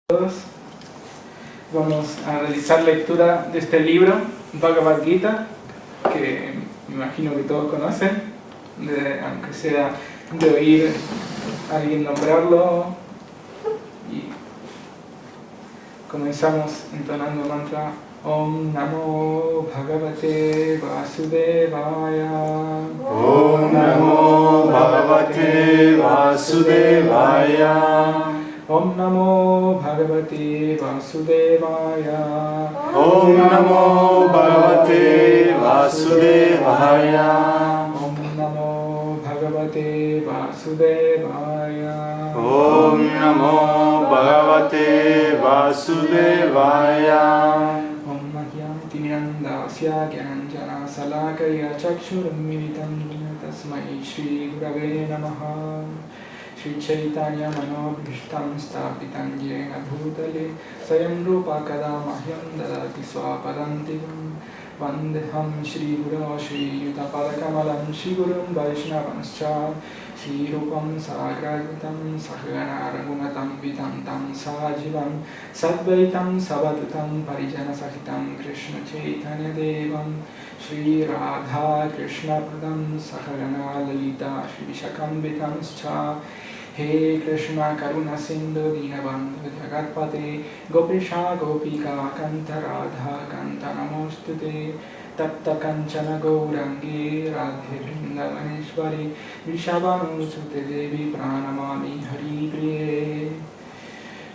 Todos. Vamos a realizar lectura de este libro, Bhagavad Gita, que me imagino que todos conocen, aunque sea de oír a alguien nombrarlo. Y comenzamos entonando el mantra Om Namo Bhagavate Vasudevaya. Om Namo Bhagavate Vasudevaya. Om Namo Bhagavate Vasudevaya. Om Namo Bhagavate Vasudevaya. Om Namo Bhagavate Vasudevaya. Om Namo Bhagavate Vasudevaya. Om Madhyam Timirandasya Gyananjana Salakaya Chakshurummilitam Tasmai Shri Gurave Namaha. Shri Chaitanya Manobhishtam Stapitam Yena Bhutale Swayam Rupa Kada Mahyam Dadati Swapadantikam Vandeham Shri Guru Shri Yutapadakamalam Shri Gurum Vaishnavanscha Shri Rupam Sagrajutam Sahagana Raghunatam Vitantam Sajivam Sadvaitam Savatutam Parijana Sahitam Krishna Chaitanya Devam Shri Radha Krishna Pradam Sahagana Lalita Shri Shakambitamscha He Krishna Karuna Sindhu Dinabandhu Jagatpate Gopisha Gopika Kanta Radha Kanta Namostute Tapta Kanchana Gaurangi Radhe Vrindavaneshwari Vishabhanusute Devi Pranamami Hari Priye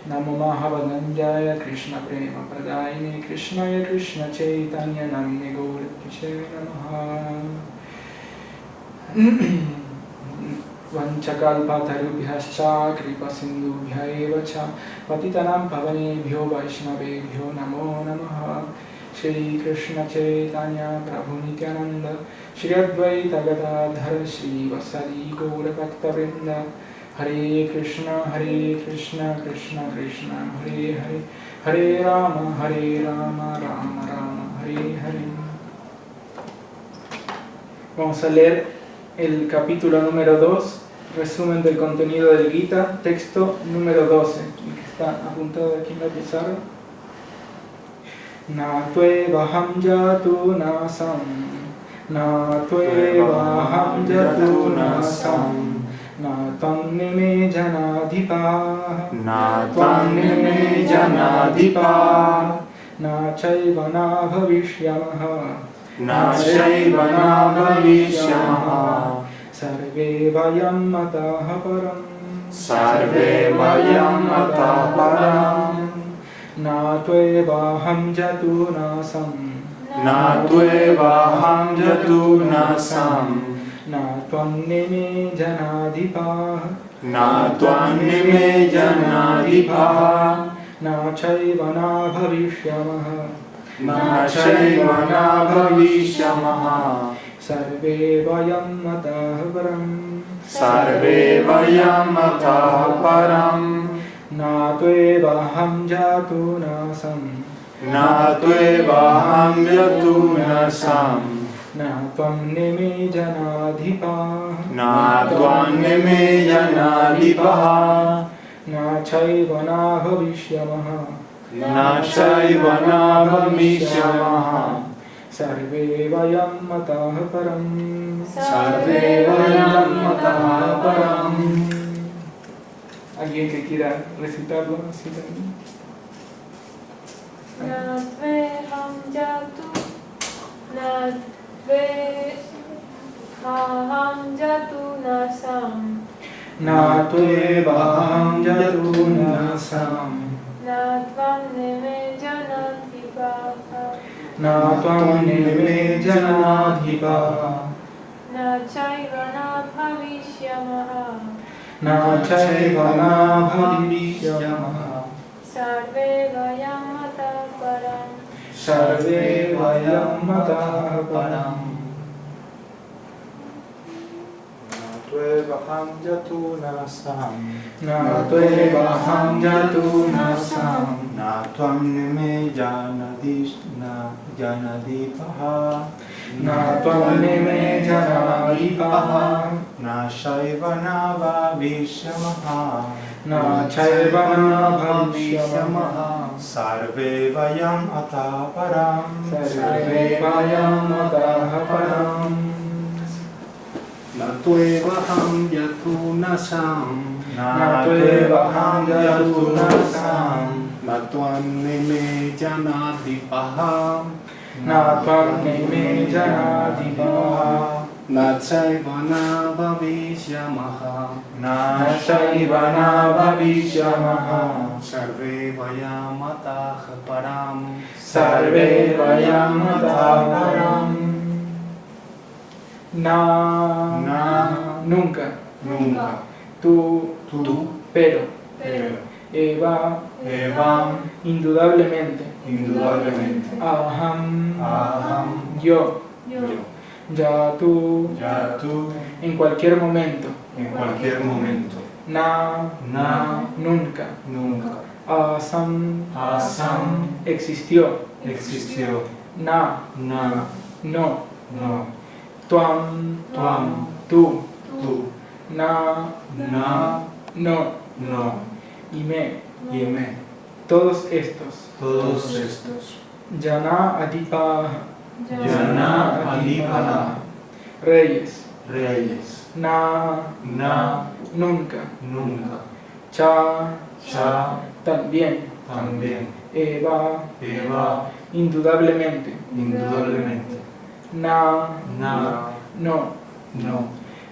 Namo Mahavananjaya Krishna Prema Pradayine Krishnaya Krishna Chaitanya Namne Gauratishe Namaha. Vanchakalpatarubhyascha kripa sindhubhya eva cha patitanam pavanebhyo vaishnavebhyo namo namaha. Shri Krishna Chaitanya Prabhu Nityananda Shri Advaita Gadadhara Shri Vasari Gaura Bhaktavrinda Hare Krishna Krishna Krishna Hare Hare Hare Rama Rama Rama Hare Hare. Vamos a leer el capítulo número 2, resumen del contenido del Gita, texto número 12, el que está apuntado aquí en la pizarra. Na tuevaham jatu nasam, na tuevaham jatu nasam, na tvam nime janadhipa, Na tvam nime janadhipa, na chaiva na bhavishyamaha, na chaiva na bhavishyamaha, sarve vayam matah param, sarve vayam matah param, na tuevaham jatu nasam, na tuevaham jatu nasam, na tvam nime janadhipa, na tvam nime janadhipa, na chaiva na bhavishyamaha, na chaiva na bhavishyamaha, sarve vayam matah param, sarve vayam matah param, na tuevaham jatu nasam, na tuevaham jatu nasam, na tvam nime janadhipa, na tvam nime janadhipa, na chaiva na bhavishyamaha, na chaiva na bhavishyamaha, sarve vayam matah param, sarve vayam matah param. ¿Alguien que quiera recitarlo así también? Natveham jatu nasam, Na tuevaham jatu nasam, na tvam nime janadhipa, na tvam nime janadhipa, na chaiva na bhavishyamaha, na chaiva na bhavishyamaha, sarve vayam matah param, sarve vayam matah param. Tuevaham jatu nasam, Na tuevaham jatu nasam, na tvam nime janadhipaha, na tvam neme janadipaha, na shaiva na bhavishyamaha, na chaiva na bhavishyamaha, sarve vayam atha param, sarve vayam atah param. Na tuevaham yatunasam, Na tuevaham yatunasam, na tvam neme janadipaha, na tvam neme janadipaha, na chaiva na bhavishyamaha, na shaiva na bhavishyamaha, sarve vayam atah param. sarve vayam atah param. Na, nunca, nunca, tú, pero, pero, eva, evam, indudablemente, indudablemente, aham, aham, yo, yo, ya tú, en cualquier momento, en cualquier momento, na, nunca, nunca, asam, asam, existió, existió, na, no, no, tuam, tuam, tú, na, no, no, y me, todos estos, Jana Adipa, Jana Adipana, reyes, na, nunca, cha, también, Eva, indudablemente, na, no,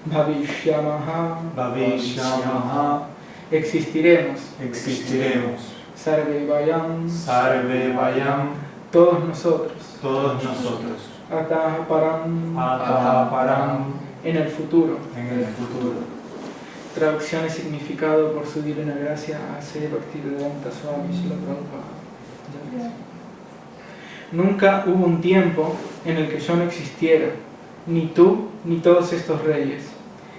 Bhavishyamaha, existiremos, Sarve Vayam, todos nosotros, Atah Param, en el futuro. Traducción y significado por su divina gracia A.C. Bhaktivedanta Swami Srila Prabhupada. Nunca hubo un tiempo en el que yo no existiera, ni tú ni todos estos reyes,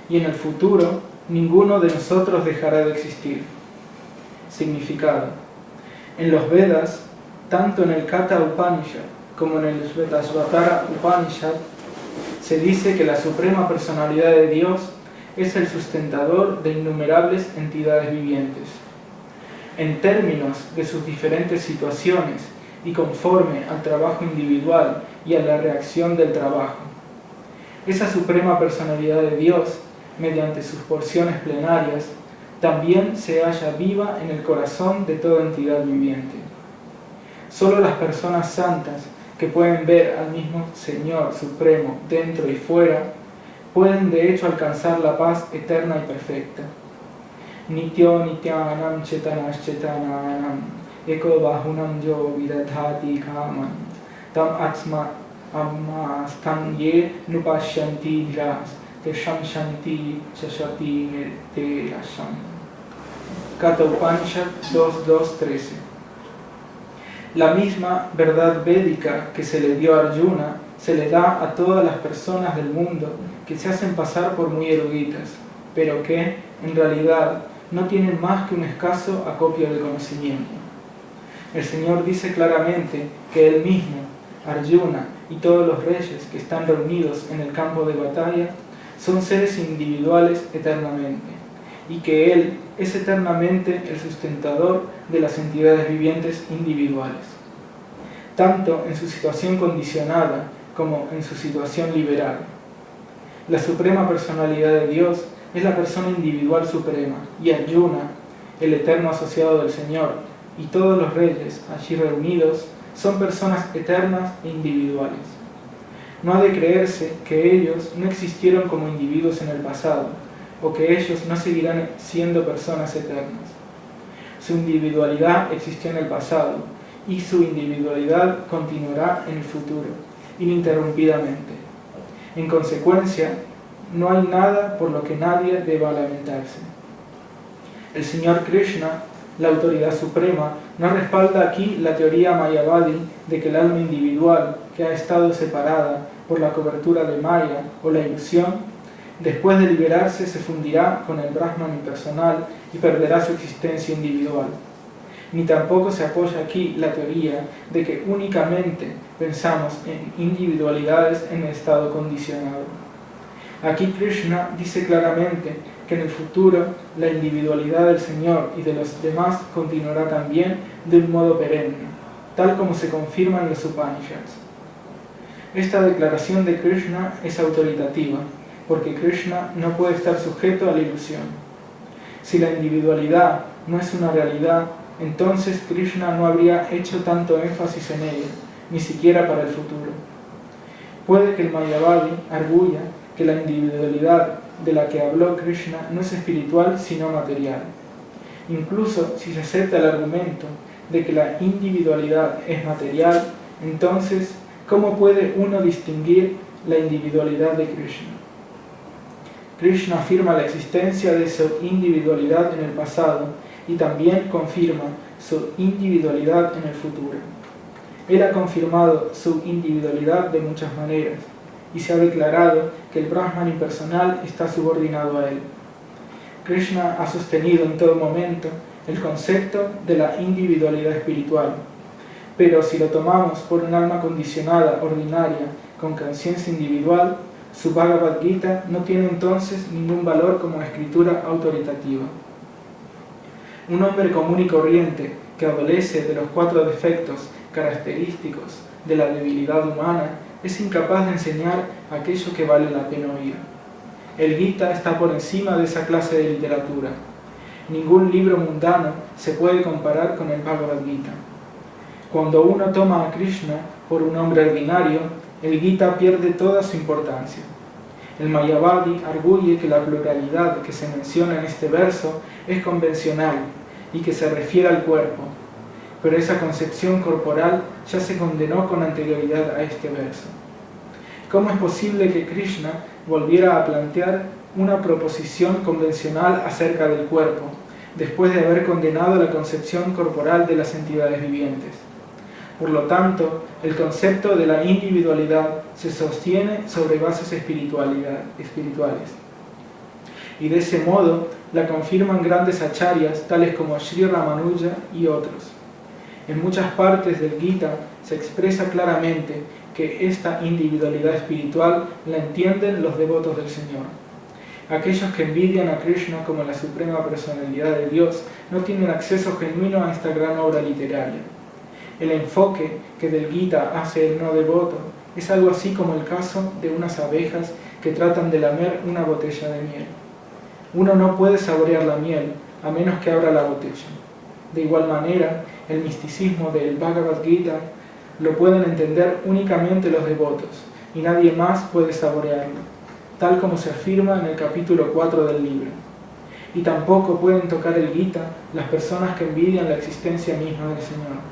y en el futuro ninguno de nosotros dejará de existir. Significado: en los Vedas, tanto en el Katha Upanishad como en el Svetasvatara Upanishad, se dice que la suprema personalidad de Dios es el sustentador de innumerables entidades vivientes. En términos de sus diferentes situaciones y conforme al trabajo individual y a la reacción del trabajo, esa suprema personalidad de Dios, mediante sus porciones plenarias, también se halla viva en el corazón de toda entidad viviente. Solo las personas santas que pueden ver al mismo Señor Supremo dentro y fuera, pueden de hecho alcanzar la paz eterna y perfecta. Nityo nityanam chetanas chetananam eko bahunam yo vidadhati kaman tam atma ammastam ye nupashyanti dhras te shamshanti chashati te rasham. Katha Upanishad 2.2.13. La misma verdad védica que se le dio a Arjuna se le da a todas las personas del mundo que se hacen pasar por muy eruditas, pero que, en realidad, no tienen más que un escaso acopio de conocimiento. El Señor dice claramente que Él mismo, Arjuna y todos los reyes que están reunidos en el campo de batalla son seres individuales eternamente, y que Él es eternamente el sustentador de las entidades vivientes individuales, tanto en su situación condicionada como en su situación liberal. La suprema personalidad de Dios es la persona individual suprema, y Arjuna, el eterno asociado del Señor, y todos los reyes allí reunidos son personas eternas e individuales. No ha de creerse que ellos no existieron como individuos en el pasado, o que ellos no seguirán siendo personas eternas. Su individualidad existió en el pasado, y su individualidad continuará en el futuro, ininterrumpidamente. En consecuencia, no hay nada por lo que nadie deba lamentarse. El Señor Krishna, la autoridad suprema, no respalda aquí la teoría mayavadi de que el alma individual, que ha estado separada por la cobertura de Maya o la ilusión, después de liberarse se fundirá con el Brahman impersonal y perderá su existencia individual. ni tampoco se apoya aquí la teoría de que únicamente pensamos en individualidades en estado condicionado. Aquí Krishna dice claramente que en el futuro la individualidad del Señor y de los demás continuará también de un modo perenne, tal como se confirma en los Upanishads. Esta declaración de Krishna es autoritativa, porque Krishna no puede estar sujeto a la ilusión. Si la individualidad no es una realidad, entonces Krishna no habría hecho tanto énfasis en ella, ni siquiera para el futuro. Puede que el Mayavadi arguya que la individualidad de la que habló Krishna no es espiritual sino material. Incluso si se acepta el argumento de que la individualidad es material, entonces, ¿cómo puede uno distinguir la individualidad de Krishna? Krishna afirma la existencia de su individualidad en el pasado y también confirma su individualidad en el futuro. Él ha confirmado su individualidad de muchas maneras y se ha declarado que el Brahman impersonal está subordinado a él. Krishna ha sostenido en todo momento el concepto de la individualidad espiritual, pero si lo tomamos por un alma condicionada, ordinaria, con conciencia individual, su Bhagavad Gita no tiene entonces ningún valor como escritura autoritativa. Un hombre común y corriente que adolece de los 4 defectos característicos de la debilidad humana es incapaz de enseñar aquello que vale la pena oír. El Gita está por encima de esa clase de literatura. Ningún libro mundano se puede comparar con el Bhagavad Gita. Cuando uno toma a Krishna por un hombre ordinario, el Gita pierde toda su importancia. El Mayavadi arguye que la pluralidad que se menciona en este verso es convencional y que se refiere al cuerpo, pero esa concepción corporal ya se condenó con anterioridad a este verso. ¿Cómo es posible que Krishna volviera a plantear una proposición convencional acerca del cuerpo, después de haber condenado la concepción corporal de las entidades vivientes? Por lo tanto, el concepto de la individualidad se sostiene sobre bases espirituales. Y de ese modo la confirman grandes acharyas tales como Sri Ramanuja y otros. En muchas partes del Gita se expresa claramente que esta individualidad espiritual la entienden los devotos del Señor. Aquellos que envidian a Krishna como la suprema personalidad de Dios no tienen acceso genuino a esta gran obra literaria. El enfoque que del Gita hace el no devoto es algo así como el caso de unas abejas que tratan de lamer una botella de miel. Uno no puede saborear la miel a menos que abra la botella. De igual manera, el misticismo del Bhagavad Gita lo pueden entender únicamente los devotos y nadie más puede saborearlo, tal como se afirma en el capítulo 4 del libro. Y tampoco pueden tocar el Gita las personas que envidian la existencia misma del Señor.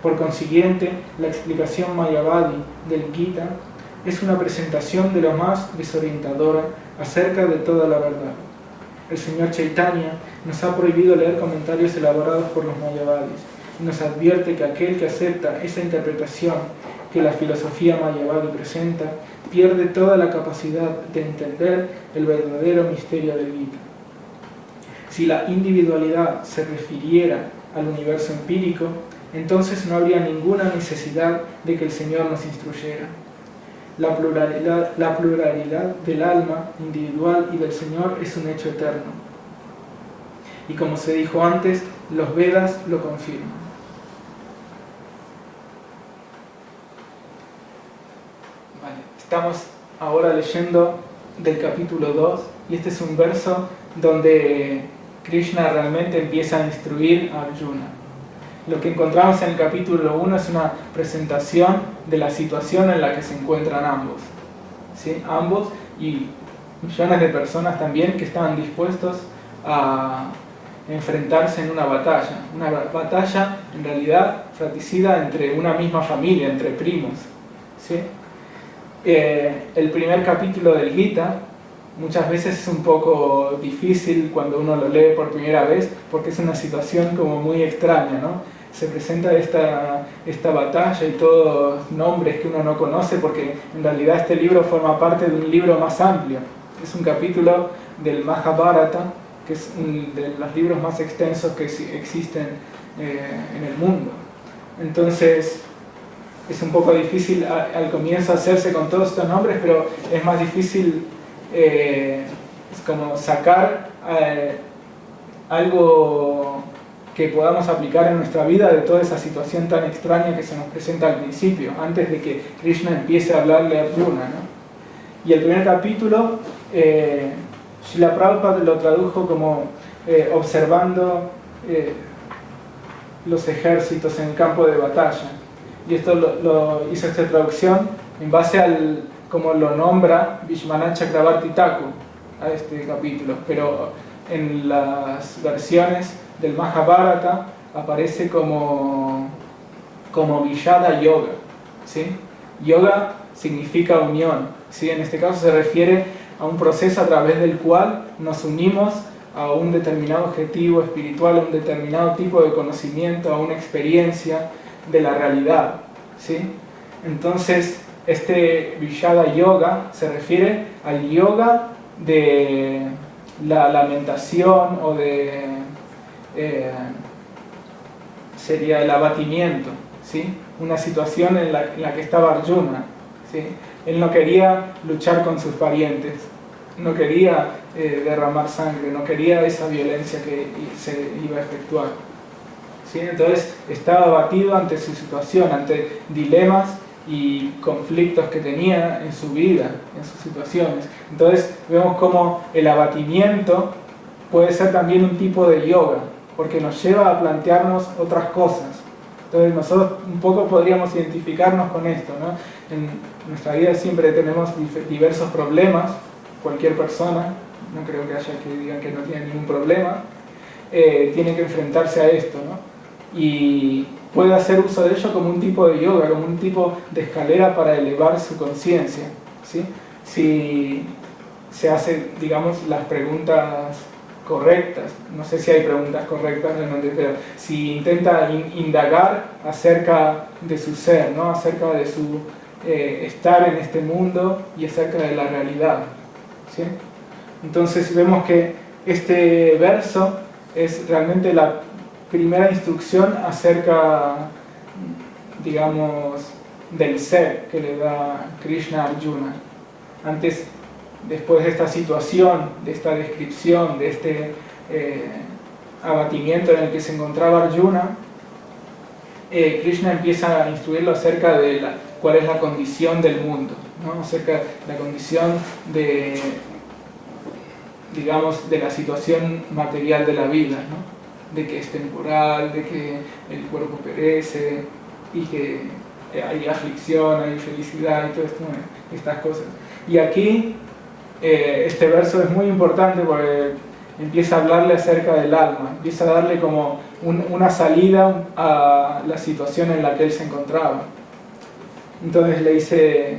Por consiguiente, la explicación Mayavadi del Gita es una presentación de lo más desorientadora acerca de toda la verdad. El Señor Chaitanya nos ha prohibido leer comentarios elaborados por los Mayavadis y nos advierte que aquel que acepta esa interpretación que la filosofía Mayavadi presenta pierde toda la capacidad de entender el verdadero misterio del Gita. Si la individualidad se refiriera al universo empírico, entonces no habría ninguna necesidad de que el Señor nos instruyera. La pluralidad del alma individual y del Señor es un hecho eterno. Y como se dijo antes, los Vedas lo confirman. Vale, estamos ahora leyendo del capítulo 2 y este es un verso donde Krishna realmente empieza a instruir a Arjuna. Lo que encontramos en el capítulo 1 es una presentación de la situación en la que se encuentran ambos. ¿Sí? Ambos y millones de personas también que estaban dispuestos a enfrentarse en una batalla. Una batalla en realidad fratricida entre una misma familia, entre primos. ¿Sí? El primer capítulo del Gita muchas veces es un poco difícil cuando uno lo lee por primera vez porque es una situación como muy extraña, ¿no? Se presenta esta batalla y todos nombres que uno no conoce porque en realidad este libro forma parte de un libro más amplio. Es un capítulo del Mahabharata, que es uno de los libros más extensos que existen en el mundo. Entonces es un poco difícil al comienzo hacerse con todos estos nombres, pero es más difícil es como sacar algo que podamos aplicar en nuestra vida de toda esa situación tan extraña que se nos presenta al principio, antes de que Krishna empiece a hablarle a Arjuna, ¿no? Y el primer capítulo, Srila Prabhupada lo tradujo como observando los ejércitos en el campo de batalla. Y esto lo hizo esta traducción en base al, como lo nombra Vishwanath Chakravarti Thakur a este capítulo, pero en las versiones del Mahabharata aparece como Vijada Yoga, ¿sí? Yoga significa unión, ¿sí? En este caso se refiere a un proceso a través del cual nos unimos a un determinado objetivo espiritual, a un determinado tipo de conocimiento, a una experiencia de la realidad, ¿sí? Entonces, este Vijada Yoga se refiere al yoga de la lamentación o de sería el abatimiento, ¿sí? Una situación en la que estaba Arjuna, ¿sí? Él no quería luchar con sus parientes, no quería derramar sangre, no quería esa violencia que se iba a efectuar, ¿sí? Entonces estaba abatido ante su situación, ante dilemas y conflictos que tenía en su vida, en sus situaciones. Entonces vemos cómo el abatimiento puede ser también un tipo de yoga, porque nos lleva a plantearnos otras cosas. Entonces nosotros un poco podríamos identificarnos con esto, ¿no? En nuestra vida siempre tenemos diversos problemas, cualquier persona, no creo que haya que digan que no tiene ningún problema, tiene que enfrentarse a esto, ¿no? Y puede hacer uso de ello como un tipo de yoga, como un tipo de escalera para elevar su conciencia, ¿sí? Si se hace, digamos, las preguntas correctas, no sé si hay preguntas correctas realmente, pero si intenta indagar acerca de su ser, ¿no? Acerca de su estar en este mundo y acerca de la realidad, ¿sí? Entonces vemos que este verso es realmente la primera instrucción acerca, digamos, del ser que le da Krishna a Arjuna. Antes, después de esta situación, de esta descripción, de este abatimiento en el que se encontraba Arjuna, Krishna empieza a instruirlo acerca de cuál es la condición del mundo, ¿no? Acerca de la condición de, digamos, de la situación material de la vida, ¿no? De que es temporal, de que el cuerpo perece y que hay aflicción, hay felicidad y todas estas cosas. Y aquí este verso es muy importante porque empieza a hablarle acerca del alma, empieza a darle como una salida a la situación en la que él se encontraba. Entonces le dice: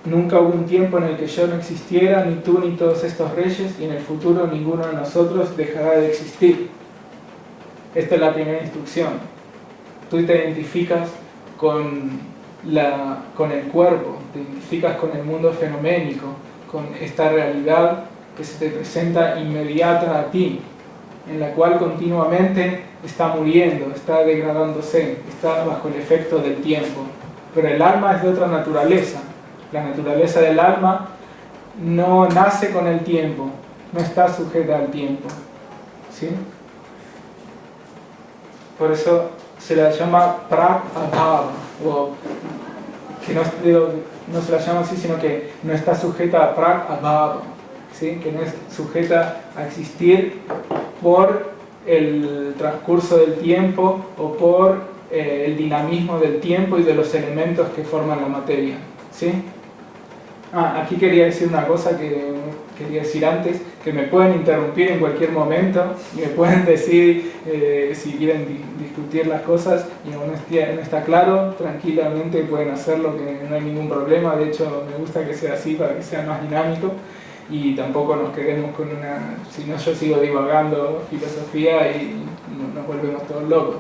nunca hubo un tiempo en el que yo no existiera, ni tú ni todos estos reyes, y en el futuro ninguno de nosotros dejará de existir. Esta es la primera instrucción. Tú te identificas con el cuerpo, te identificas con el mundo fenoménico, con esta realidad que se te presenta inmediata a ti, en la cual continuamente está muriendo, está degradándose, está bajo el efecto del tiempo. Pero el alma es de otra naturaleza. La naturaleza del alma no nace con el tiempo, no está sujeta al tiempo, ¿sí? Por eso se la llama Prak-abhava, o que no se la llama así, sino que no está sujeta a Prak-abhava, ¿sí? Que no es sujeta a existir por el transcurso del tiempo o por el dinamismo del tiempo y de los elementos que forman la materia, ¿sí? Aquí quería decir una cosa que quería decir antes, que me pueden interrumpir en cualquier momento y me pueden decir si quieren discutir las cosas y no está claro, tranquilamente pueden hacerlo, que no hay ningún problema. De hecho, me gusta que sea así para que sea más dinámico y tampoco nos quedemos con si no, yo sigo divagando filosofía y nos volvemos todos locos.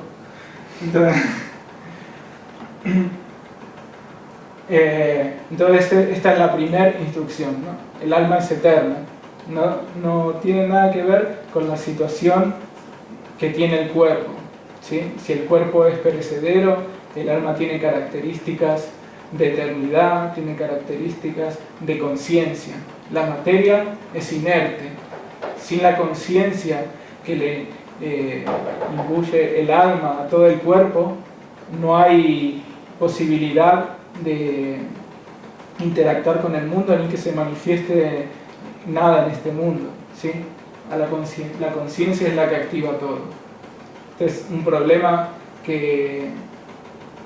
Entonces esta es la primera instrucción, ¿no? El alma es eterna, no tiene nada que ver con la situación que tiene el cuerpo, ¿sí? Si el cuerpo es perecedero, el alma tiene características de eternidad, tiene características de conciencia. La materia es inerte. Sin la conciencia que le imbuye el alma a todo el cuerpo, no hay posibilidad de interactuar con el mundo ni que se manifieste nada en este mundo, ¿sí? La conciencia es la que activa todo. Este es un problema que,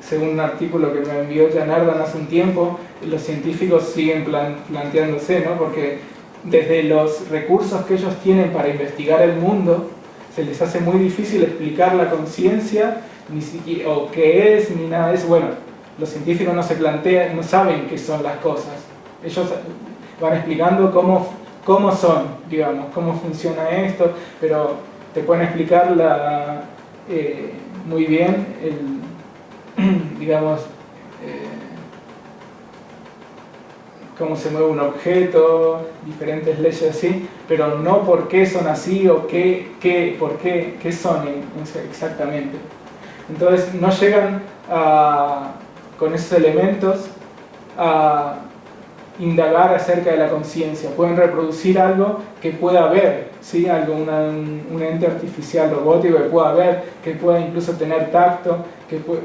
según un artículo que me envió Janardan hace un tiempo, los científicos siguen planteándose, ¿no? Porque desde los recursos que ellos tienen para investigar el mundo, se les hace muy difícil explicar la conciencia, ni siquiera, o qué es, ni nada de eso. Bueno, los científicos no saben qué son las cosas. Ellos van explicando cómo son, digamos, cómo funciona esto, pero te pueden explicar muy bien digamos, cómo se mueve un objeto, diferentes leyes así, pero no por qué son así o por qué son exactamente. Entonces no llegan con esos elementos a indagar acerca de la conciencia. Pueden reproducir algo que pueda ver, ¿sí? Un ente artificial robótico que pueda ver, que pueda incluso tener tacto,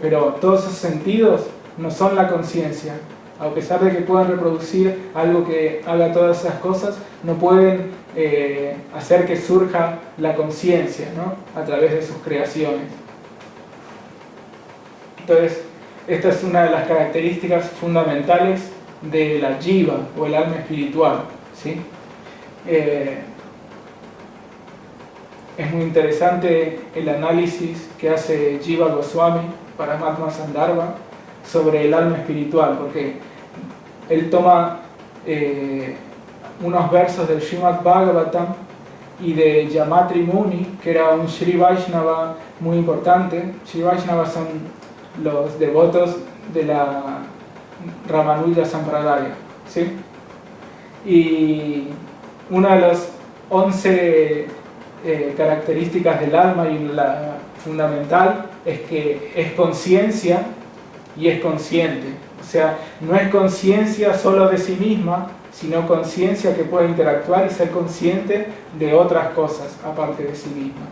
pero todos esos sentidos no son la conciencia. A pesar de que puedan reproducir algo que haga todas esas cosas, no pueden hacer que surja la conciencia, ¿no? A través de sus creaciones. Entonces, esta es una de las características fundamentales de la jiva o el alma espiritual, ¿sí? Es muy interesante el análisis que hace Jiva Goswami para Mahatma Sandarbha sobre el alma espiritual, porque él toma unos versos del Srimad Bhagavatam y de Yamatri Muni, que era un Sri Vaishnava muy importante. Sri Vaishnava son los devotos de la Ramanuja Sampradaya, ¿sí? Y una de las 11 características del alma y la fundamental es que es conciencia y es consciente. O sea, no es conciencia solo de sí misma, sino conciencia que puede interactuar y ser consciente de otras cosas aparte de sí misma,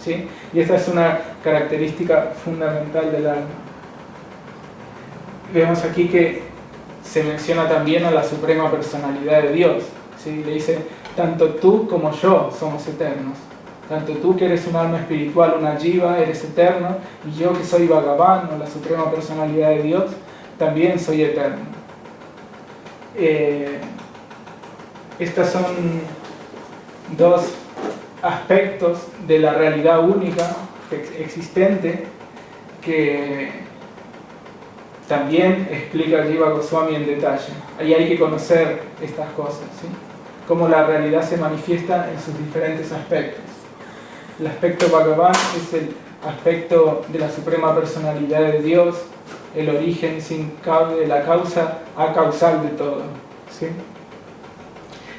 ¿sí? Y esta es una característica fundamental del alma. Vemos aquí que se menciona también a la Suprema Personalidad de Dios, ¿sí? Le dice, tanto tú como yo somos eternos. Tanto tú que eres un alma espiritual, una jiva, eres eterno, y yo que soy Bhagavan, o la Suprema Personalidad de Dios, también soy eterno. Estos son dos aspectos de la realidad única existente que también explica Jiva Goswami en detalle. Ahí hay que conocer estas cosas, ¿sí? Cómo la realidad se manifiesta en sus diferentes aspectos. El aspecto Bhagavan es el aspecto de la Suprema Personalidad de Dios, el origen de la causa a causal de todo, ¿sí?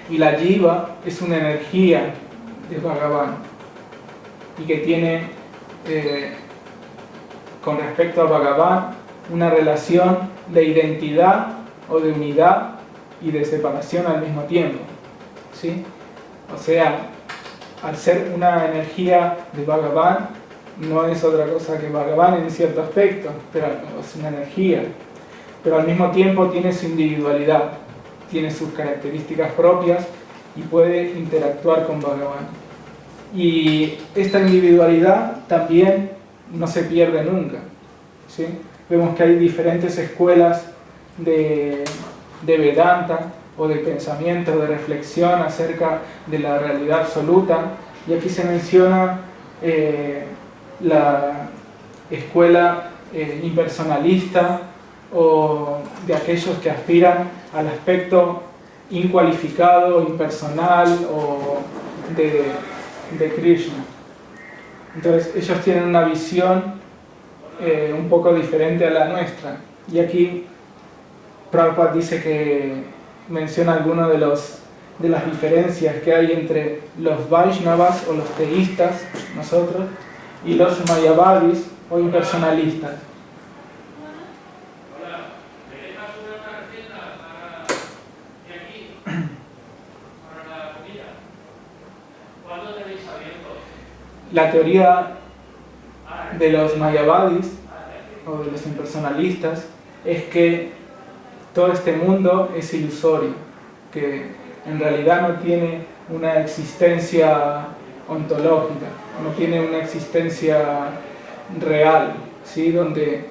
Y la jiva es una energía de Bhagavan y que tiene con respecto a Bhagavan una relación de identidad o de unidad y de separación al mismo tiempo, ¿sí? O sea, al ser una energía de Bhagavan, no es otra cosa que Bhagavan en cierto aspecto, pero es una energía, pero al mismo tiempo tiene su individualidad, tiene sus características propias y puede interactuar con Bhagavan. Y esta individualidad también no se pierde nunca, ¿sí? Vemos que hay diferentes escuelas de Vedanta o de pensamiento, de reflexión acerca de la realidad absoluta, y aquí se menciona la escuela impersonalista o de aquellos que aspiran al aspecto incualificado, impersonal o de Krishna. Entonces ellos tienen una visión un poco diferente a la nuestra, y aquí Prabhupada dice que menciona algunas de las diferencias que hay entre los Vaishnavas o los teístas, nosotros, y los mayavadis o impersonalistas. La teoría de los mayavadis o de los impersonalistas es que todo este mundo es ilusorio, que en realidad no tiene una existencia ontológica, no tiene una existencia real, ¿sí? Donde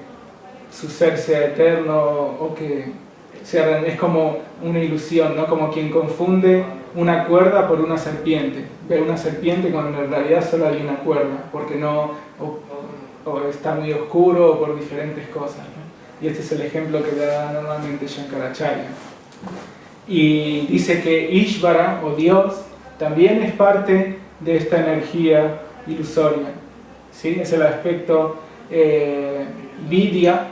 su ser sea eterno o que sea, es como una ilusión, ¿no? Como quien confunde una cuerda por una serpiente, ve una serpiente cuando en realidad solo hay una cuerda, porque no, o está muy oscuro o por diferentes cosas, ¿no? Y este es el ejemplo que da normalmente Shankaracharya. Y dice que Ishvara o Dios también es parte de esta energía ilusoria, ¿sí? Es el aspecto vidya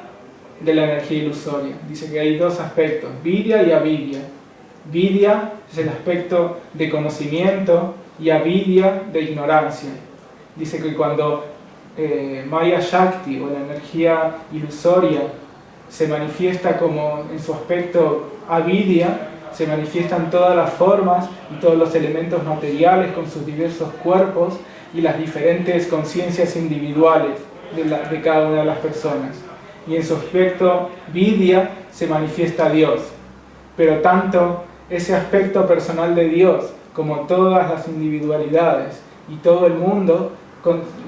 de la energía ilusoria. Dice que hay dos aspectos, vidya y avidya. Vidya es el aspecto de conocimiento y avidya de ignorancia. Dice que cuando Maya Shakti o la energía ilusoria se manifiesta como en su aspecto avidya, se manifiestan todas las formas y todos los elementos materiales con sus diversos cuerpos y las diferentes conciencias individuales de cada una de las personas. Y en su aspecto vidya se manifiesta Dios. Pero tanto ese aspecto personal de Dios como todas las individualidades y todo el mundo,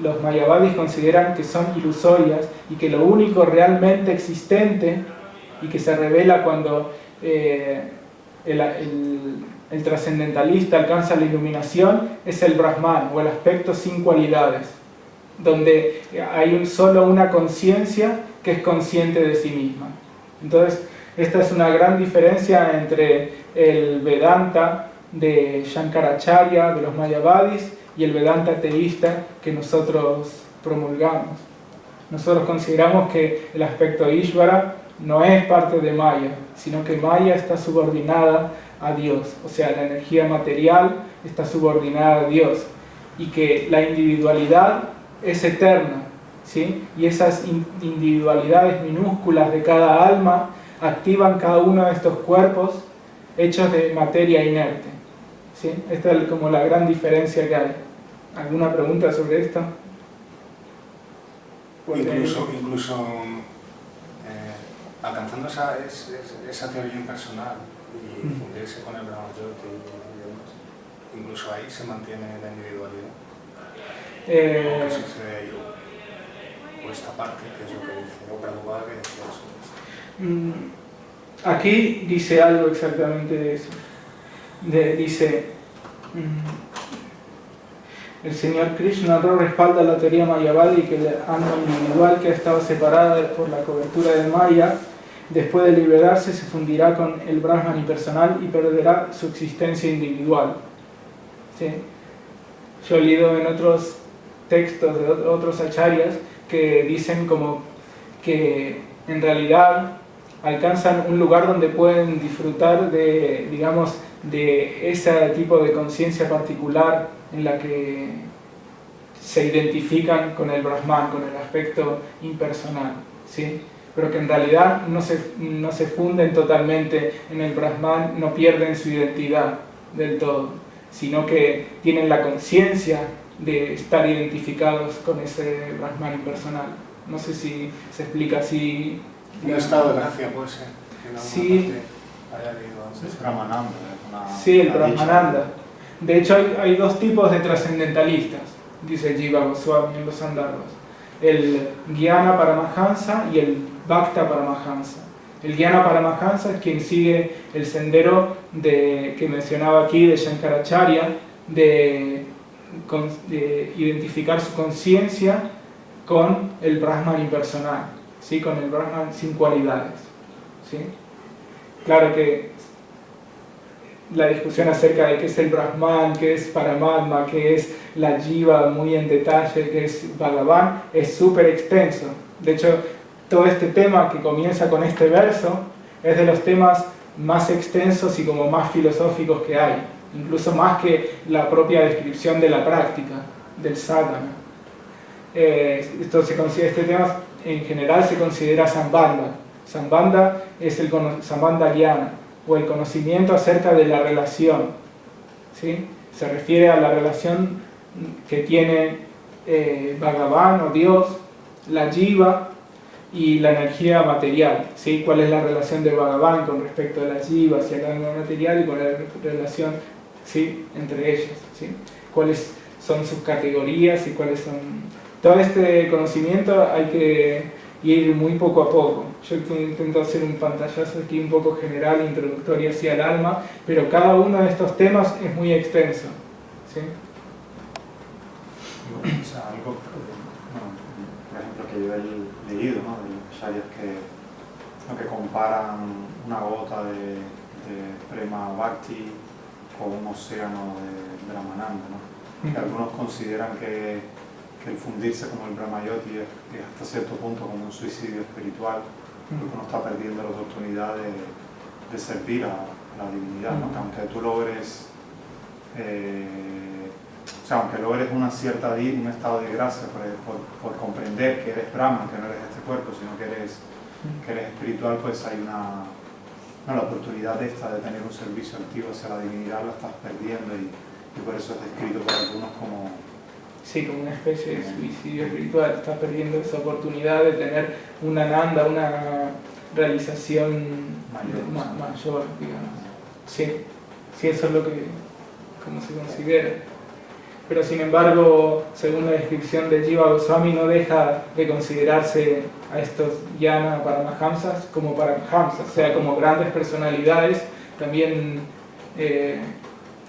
los mayavadis consideran que son ilusorias y que lo único realmente existente y que se revela cuando el trascendentalista alcanza la iluminación es el Brahman o el aspecto sin cualidades, donde hay solo una conciencia que es consciente de sí misma. Entonces, esta es una gran diferencia entre el Vedanta de Shankaracharya, de los mayavadis, y el Vedanta teísta que nosotros promulgamos. Nosotros consideramos que el aspecto Ishvara no es parte de Maya, sino que Maya está subordinada a Dios, o sea, la energía material está subordinada a Dios, y que la individualidad es eterna, ¿sí? Y esas individualidades minúsculas de cada alma activan cada uno de estos cuerpos hechos de materia inerte, ¿sí? Esta es como la gran diferencia que hay. ¿Alguna pregunta sobre esto? Incluso alcanzando esa teoría impersonal y fundirse con el Brahmayoti y demás, incluso ahí se mantiene la individualidad. ¿Qué sucede ahí? O esta parte, que es lo que dice, o Prabhupada que decía eso. Aquí dice algo exactamente de eso. Dice, el señor Krishna no respalda la teoría mayavadi que el alma individual que ha estado separada por la cobertura de Maya, después de liberarse se fundirá con el Brahman impersonal y perderá su existencia individual. ¿Sí? Yo he leído en otros textos de otros acharyas que dicen como que en realidad alcanzan un lugar donde pueden disfrutar de, digamos, de ese tipo de conciencia particular en la que se identifican con el Brahman, con el aspecto impersonal, ¿sí? Pero que en realidad no se funden totalmente en el Brahman, no pierden su identidad del todo, sino que tienen la conciencia de estar identificados con ese Brahman impersonal. No sé si se explica así. Un estado de gracia puede ser. Sí. Es Brahmananda. Sí, el Brahmananda. De hecho, hay dos tipos de trascendentalistas, dice Jiva Goswami en los Sandarbhas: el Jnana Paramahansa y el Bhakta Paramahansa. El Jnana Paramahansa es quien sigue el sendero que mencionaba aquí de Shankaracharya, de identificar su conciencia con el Brahman impersonal, ¿sí? Con el Brahman sin cualidades, ¿sí? Claro que la discusión acerca de qué es el Brahman, qué es Paramatma, qué es la Jiva muy en detalle, qué es Bhagavan, es súper extenso. De hecho, todo este tema que comienza con este verso es de los temas más extensos y como más filosóficos que hay, incluso más que la propia descripción de la práctica, del sadhana. Este tema en general se considera Sambandha. Sambandha es el Sambandha Jnana, o el conocimiento acerca de la relación, ¿sí? Se refiere a la relación que tiene Bhagavan o Dios, la jiva y la energía material, ¿sí? ¿Cuál es la relación de Bhagavan con respecto a la jiva hacia la energía material y cuál es la relación, ¿sí?, entre ellas, ¿sí? ¿Cuáles son sus categorías y cuáles son? Todo este conocimiento hay que ir muy poco a poco. Yo intento hacer un pantallazo aquí un poco general, introductorio hacia el alma, pero cada uno de estos temas es muy extenso, ¿sí? O sea, algo, bueno, por ejemplo, que yo he leído, ¿no?, de los acharyas que comparan una gota de Prema Bhakti con un océano de Brahmananda, ¿no? Que algunos consideran que el fundirse como el Brahmayoti es hasta cierto punto como un suicidio espiritual, porque uno está perdiendo la oportunidad de servir a la divinidad, ¿no? Que aunque tú logres, o sea, aunque logres un estado de gracia por comprender que eres Brahman, que no eres este cuerpo, sino que eres espiritual, pues hay la oportunidad de tener un servicio activo hacia la divinidad la estás perdiendo y por eso es descrito por algunos como... Sí, como una especie de suicidio espiritual. Estás perdiendo esa oportunidad de tener una ananda, una realización mayor, digamos. Sí, eso es lo que como se considera. Pero sin embargo, según la descripción de Jiva Goswami, no deja de considerarse a estos Jnana Paramahamsas como Paramahamsas, o sea, como grandes personalidades también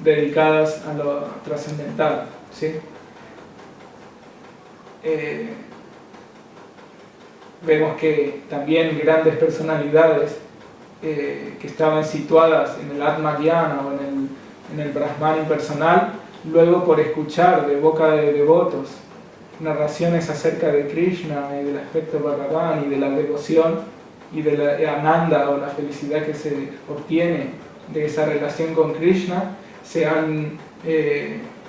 dedicadas a lo trascendental, ¿sí? Vemos que también grandes personalidades que estaban situadas en el Atma Jnana o en el Brahman impersonal, luego por escuchar de boca de devotos narraciones acerca de Krishna y del aspecto Bhagavan y de la devoción y de la ananda o la felicidad que se obtiene de esa relación con Krishna, se han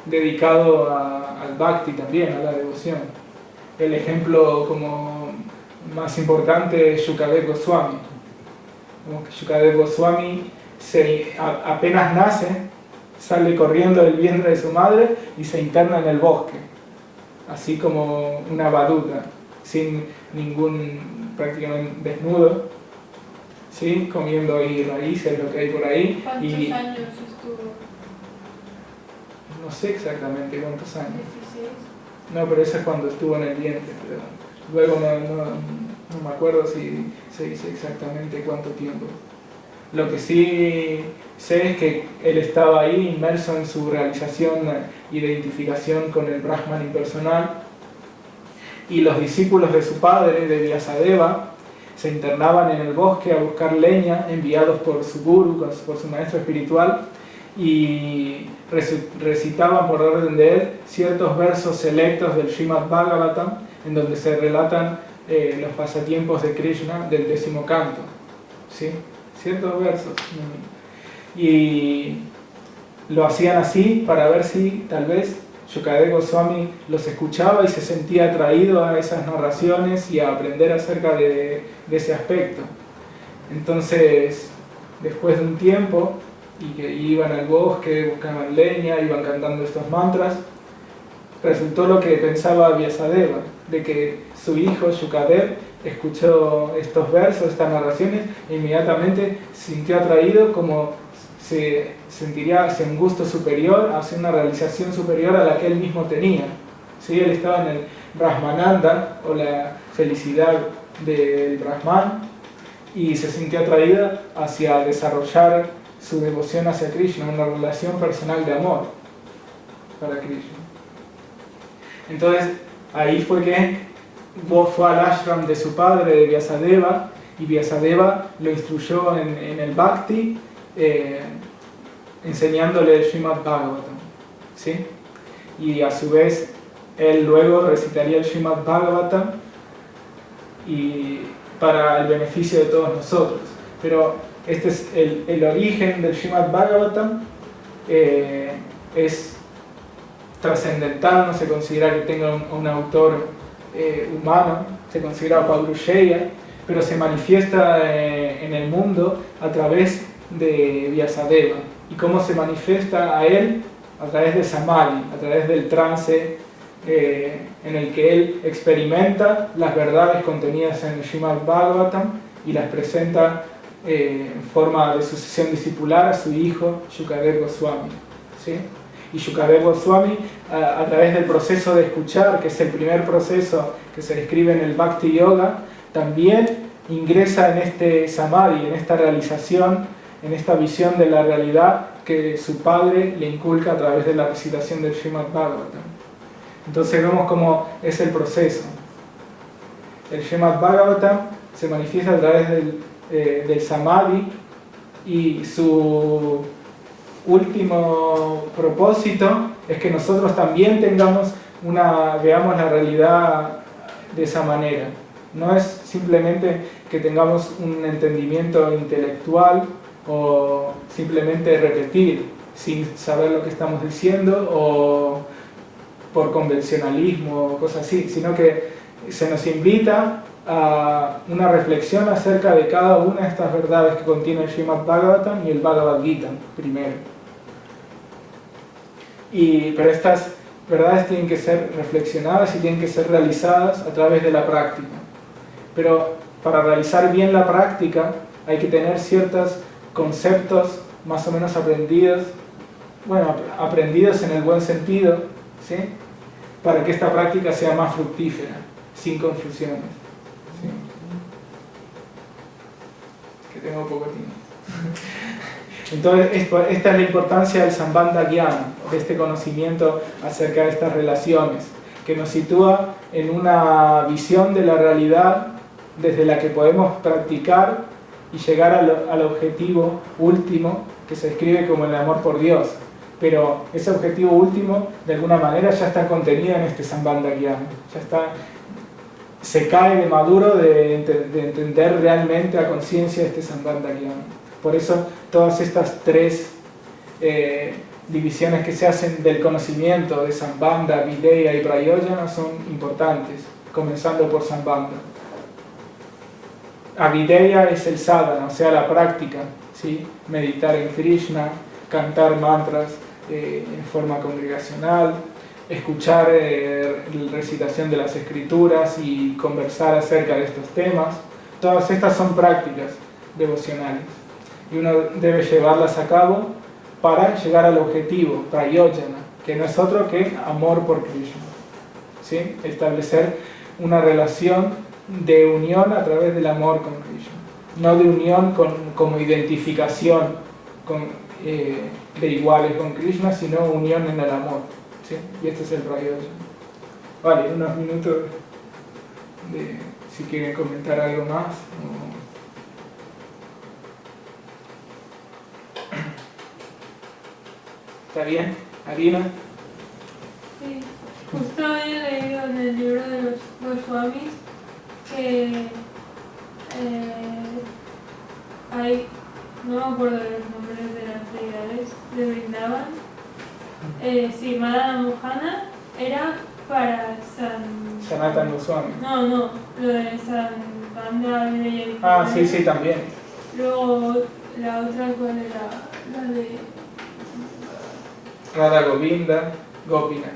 dedicado al Bhakti también, a la devoción. El ejemplo como más importante es Shukadev Goswami. Como que Shukadev Goswami apenas nace, sale corriendo del vientre de su madre y se interna en el bosque, así como una baduta, sin prácticamente desnudo, ¿sí? Comiendo ahí raíces, lo que hay por ahí. ¿Cuántos años estuvo? No sé exactamente cuántos años. 16. No, pero eso es cuando estuvo en el vientre, pero luego no me acuerdo si se dice exactamente cuánto tiempo. Lo que sí sé es que él estaba ahí inmerso en su realización e identificación con el Brahman impersonal, y los discípulos de su padre, de Vyasadeva, se internaban en el bosque a buscar leña, enviados por su guru, por su maestro espiritual, y recitaban por orden de él ciertos versos selectos del Srimad Bhagavatam, en donde se relatan los pasatiempos de Krishna del 10º canto, ¿sí? Ciertos versos. Y lo hacían así para ver si tal vez Shukadev Goswami los escuchaba y se sentía atraído a esas narraciones y a aprender acerca de ese aspecto. Entonces, después de un tiempo, y que iban al bosque, buscaban leña, iban cantando estos mantras, resultó lo que pensaba Vyasadeva, de que su hijo Shukadev escuchó estos versos, estas narraciones, e inmediatamente se sintió atraído, como se sentiría hacia un gusto superior, hacia una realización superior a la que él mismo tenía. ¿Sí? Él estaba en el Brahmananda, o la felicidad del Brahman, y se sintió atraída hacia desarrollar su devoción hacia Krishna, una relación personal de amor para Krishna. Entonces, ahí fue que fue al ashram de su padre, de Vyasadeva, y Vyasadeva lo instruyó en el Bhakti, enseñándole el Srimad Bhagavatam, ¿sí? Y a su vez, él luego recitaría el Srimad Bhagavatam y para el beneficio de todos nosotros. Pero este es el origen del Srimad Bhagavatam, es trascendental, no se considera que tenga un autor humano, se considera Paurusheya, pero se manifiesta en el mundo a través de Vyasadeva. ¿Y cómo se manifiesta a él? A través de Samadhi, a través del trance en el que él experimenta las verdades contenidas en el Srimad Bhagavatam y las presenta en forma de sucesión discipular a su hijo Shukadeva Goswami, ¿sí? Y Shukadeva Goswami, a través del proceso de escuchar, que es el primer proceso que se describe en el Bhakti Yoga, también ingresa en este Samadhi, en esta realización, en esta visión de la realidad que su padre le inculca a través de la recitación del Srimad Bhagavatam. Entonces vemos cómo es el proceso. El Srimad Bhagavatam se manifiesta a través del Samadhi, y su último propósito es que nosotros también veamos la realidad de esa manera. No es simplemente que tengamos un entendimiento intelectual o simplemente repetir sin saber lo que estamos diciendo o por convencionalismo o cosas así, sino que se nos invita a una reflexión acerca de cada una de estas verdades que contiene el Srimad Bhagavatam y el Bhagavad Gita primero. Pero estas verdades tienen que ser reflexionadas y tienen que ser realizadas a través de la práctica. Pero para realizar bien la práctica hay que tener ciertos conceptos más o menos aprendidos en el buen sentido, ¿sí? Para que esta práctica sea más fructífera, sin confusiones, ¿sí? Que tengo poco tiempo. Entonces, esta es la importancia del Sambandha Gyana, de este conocimiento acerca de estas relaciones, que nos sitúa en una visión de la realidad desde la que podemos practicar y llegar al objetivo último, que se describe como el amor por Dios. Pero ese objetivo último, de alguna manera, ya está contenido en este Sambandha Gyana. Se cae de maduro de entender realmente a conciencia este Sambandha Gyana. Por eso todas estas tres divisiones que se hacen del conocimiento de Sambandha, Videya y Prayojana son importantes, comenzando por Sambandha. Avideya es el sadhana, o sea, la práctica, ¿sí? Meditar en Krishna, cantar mantras en forma congregacional, escuchar la recitación de las escrituras y conversar acerca de estos temas. Todas estas son prácticas devocionales y uno debe llevarlas a cabo para llegar al objetivo, Prayojana, que no es otro que amor por Krishna, ¿sí? Establecer una relación de unión a través del amor con Krishna, no de unión como identificación de iguales con Krishna, sino unión en el amor, ¿sí? Y este es el Prayojana. Vale, unos minutos si quieren comentar algo más. ¿Está bien, Arina? Sí, justo he leído en el libro de los Goswamis que hay, no me acuerdo de los nombres de las deidades de Vrindavan. Sí, Madhana Mohana era para Sanatana Goswami. No, lo de Sambandha Videya y sí, también. Luego, la otra, ¿cuál era? La de Radha Govinda, Gopinath.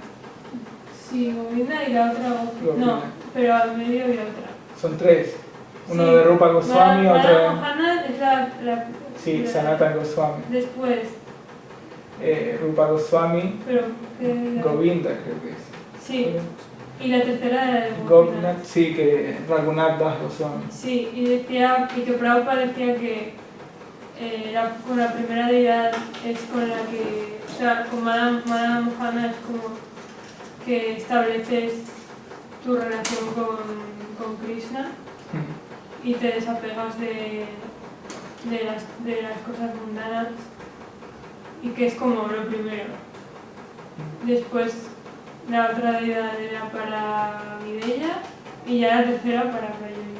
Sí, Govinda y la otra Gopinath. No, pero al medio había otra. Son tres. Uno de Rupa Goswami, otro de... Mohana es la Sí, Sanatana Goswami. Después. Rupa Goswami, Pero, Govinda creo que es. Sí. Y la tercera era de Gopinath, sí, que Raghunath Das Goswami. Sí, y que Prabhupada decía que con la primera deidad es con la que, o sea, con Madhana Mohana es como que estableces tu relación con Krishna y te desapegas de las cosas mundanas, y que es como lo primero. Después la otra deidad era para Videya y ya la tercera para Prayojana.